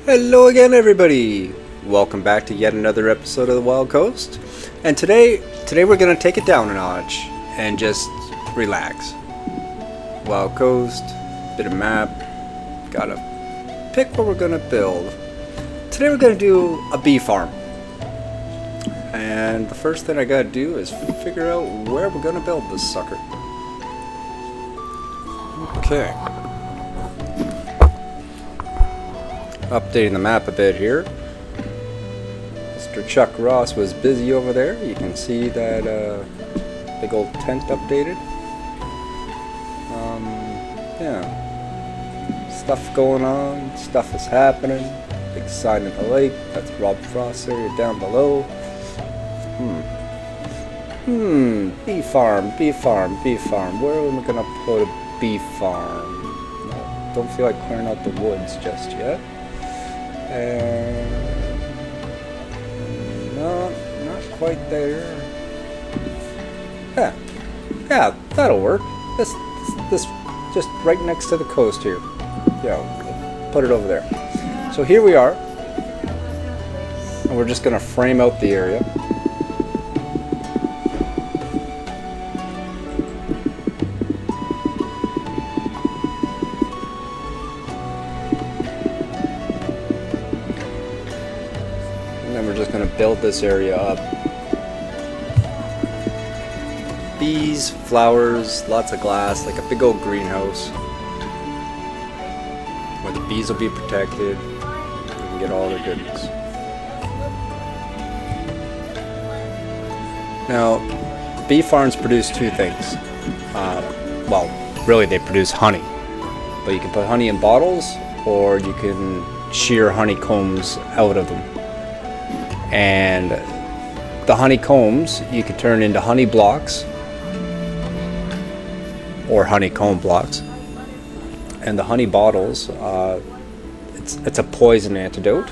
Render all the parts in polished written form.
Hello again, everybody. Welcome back to yet another episode of the Wild Coast. And today we're gonna take it down a notch and just relax. Wild Coast, bit of map, gotta pick what we're gonna build. Today we're gonna do a bee farm. And the first thing I gotta do is figure out where we're gonna build this sucker. Okay. Updating the map a bit here. Mr. Chuck Ross was busy over there. You can see that big old tent updated. Yeah. Stuff going on. Stuff is happening. Big sign at the lake. That's Robb Frost's area down below. Bee farm, bee farm, bee farm. Where are we gonna put a bee farm? No, don't feel like clearing out the woods just yet. And no, not quite there. Yeah, that'll work. This just right next to the coast here. Yeah, we'll put it over there. So here we are, and we're just gonna frame out the area. Build this area up. Bees, flowers, lots of glass, like a big old greenhouse where the bees will be protected. They can get all their goodness. Now, bee farms produce two things. Well, really they produce honey, but you can put honey in bottles or you can shear honeycombs out of them. And the honeycombs you can turn into honey blocks or honeycomb blocks, and the honey bottles, it's a poison antidote.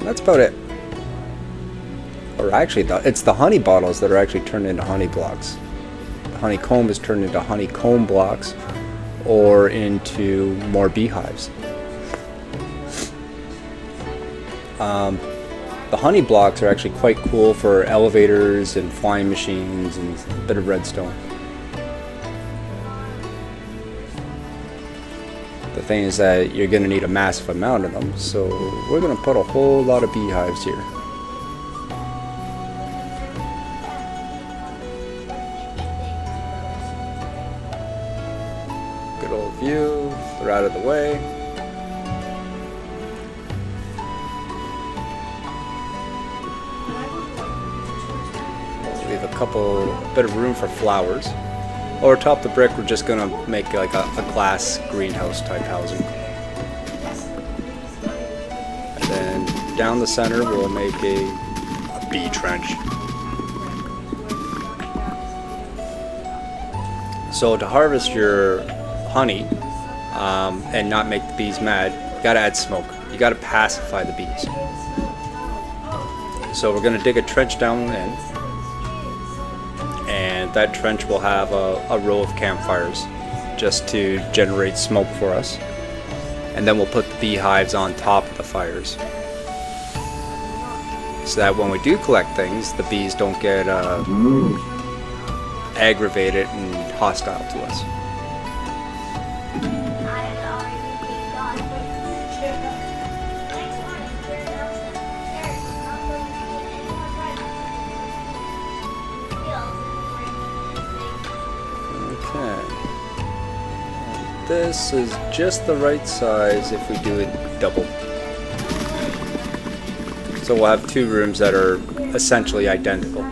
That's about it. Or actually, it's the honey bottles that are actually turned into honey blocks. The honeycomb is turned into honeycomb blocks or into more beehives. The honey blocks are actually quite cool for elevators and flying machines and a bit of redstone. The thing is that you're going to need a massive amount of them, so we're going to put a whole lot of beehives here. Good old view, they're out of the way. Bit of room for flowers. Over top the brick, we're just gonna make like a glass greenhouse type housing. And then down the center, we'll make a bee trench. So to harvest your honey and not make the bees mad, you gotta add smoke. You gotta pacify the bees. So we're gonna dig a trench down in. And that trench will have a row of campfires just to generate smoke for us. And then we'll put the beehives on top of the fires. So that when we do collect things, the bees don't get aggravated and hostile to us. This is just the right size if we do it double. So we'll have two rooms that are essentially identical.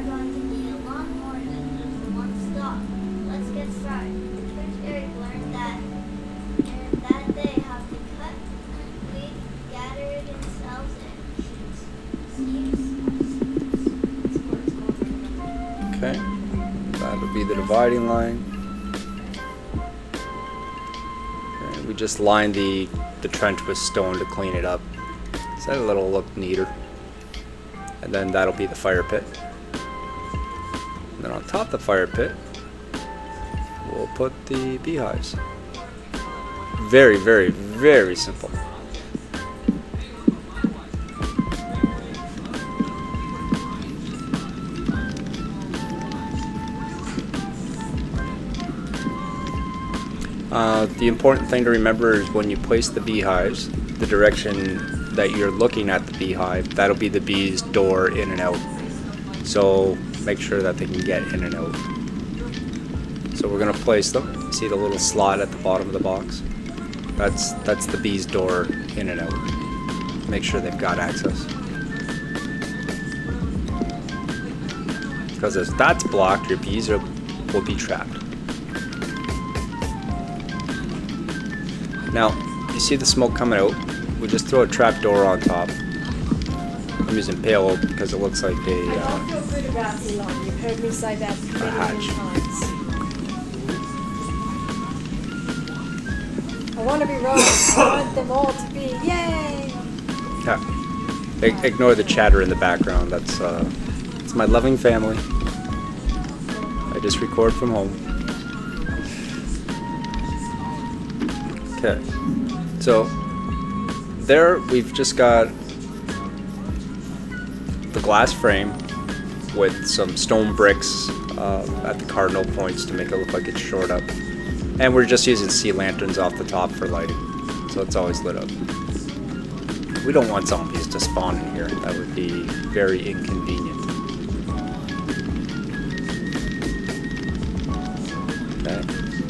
Okay, that'll be the dividing line. We just lined the trench with stone to clean it up, so that'll look neater. And then that'll be the fire pit. And then on top of the fire pit, we'll put the beehives. Very, very, very simple. The important thing to remember is when you place the beehives, the direction that you're looking at the beehive, that'll be the bees' door in and out. So make sure that they can get in and out. So we're going to place them. See the little slot at the bottom of the box? That's the bees' door in and out. Make sure they've got access. Because if that's blocked, your bees will be trapped. Now, you see the smoke coming out? We just throw a trap door on top. I'm using pale oak because it looks like I don't feel good about Elon. You've heard me say that many times. I want to be right. I want them all to be. Yay! Yeah. Ignore the chatter in the background. That's it's my loving family. I just record from home. Okay, so there we've just got the glass frame with some stone bricks at the cardinal points to make it look like it's shored up. And we're just using sea lanterns off the top for lighting, so it's always lit up. We don't want zombies to spawn in here. That would be very inconvenient. Okay.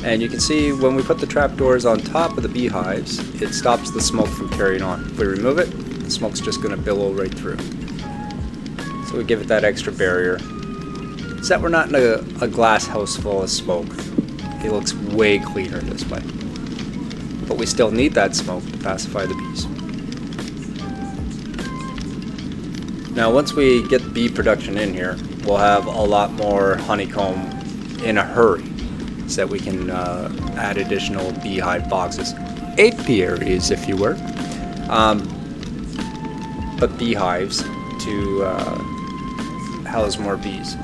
And you can see when we put the trapdoors on top of the beehives, it stops the smoke from carrying on. If we remove it, the smoke's just going to billow right through. So we give it that extra barrier. So that we're not in a glass house full of smoke. It looks way cleaner this way. But we still need that smoke to pacify the bees. Now once we get bee production in here, we'll have a lot more honeycomb in a hurry, so that we can add additional beehive boxes. Apiaries, if you were. But beehives to house more bees.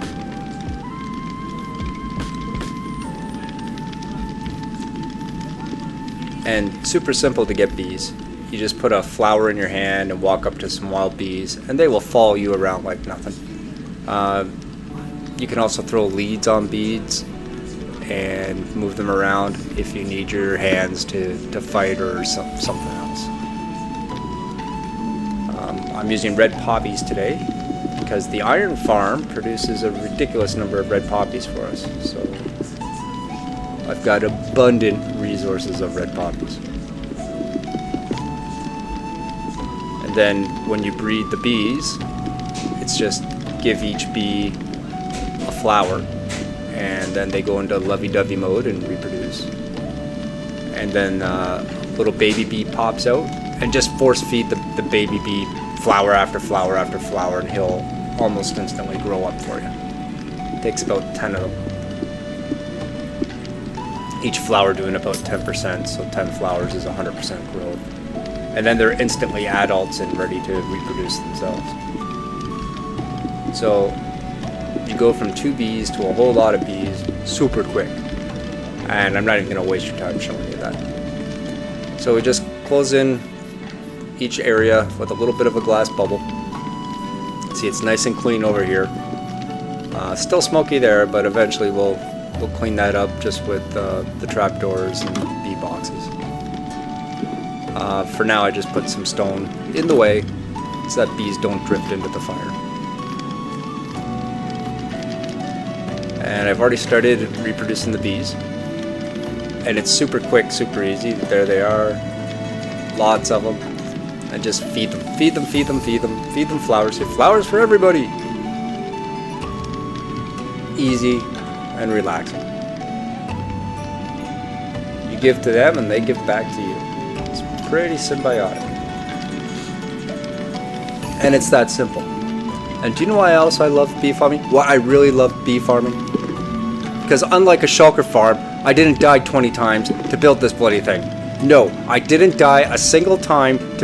And super simple to get bees. You just put a flower in your hand and walk up to some wild bees, and they will follow you around like nothing. You can also throw leads on beads and move them around if you need your hands to fight or something else. I'm using red poppies today because the iron farm produces a ridiculous number of red poppies for us. So I've got abundant resources of red poppies. And then when you breed the bees, it's just give each bee a flower, and then they go into lovey-dovey mode and reproduce. And then little baby bee pops out and just force feed the baby bee flower after flower after flower, and he'll almost instantly grow up for you. It takes about 10 of them. Each flower doing about 10%, so 10 flowers is 100% growth. And then they're instantly adults and ready to reproduce themselves. So you go from 2 bees to a whole lot of bees super quick. And I'm not even going to waste your time showing you that. So we just close in each area with a little bit of a glass bubble. See, it's nice and clean over here. Still smoky there, but eventually we'll clean that up just with the trapdoors and bee boxes. For now, I just put some stone in the way so that bees don't drift into the fire. And I've already started reproducing the bees. And it's super quick, super easy. There they are. Lots of them. And just feed them. Feed them, feed them, feed them. Feed them flowers. Flowers for everybody. Easy and relaxing. You give to them and they give back to you. It's pretty symbiotic. And it's that simple. And do you know why else I love bee farming? Why I really love bee farming? Because unlike a shulker farm, I didn't die 20 times to build this bloody thing. No, I didn't die a single time to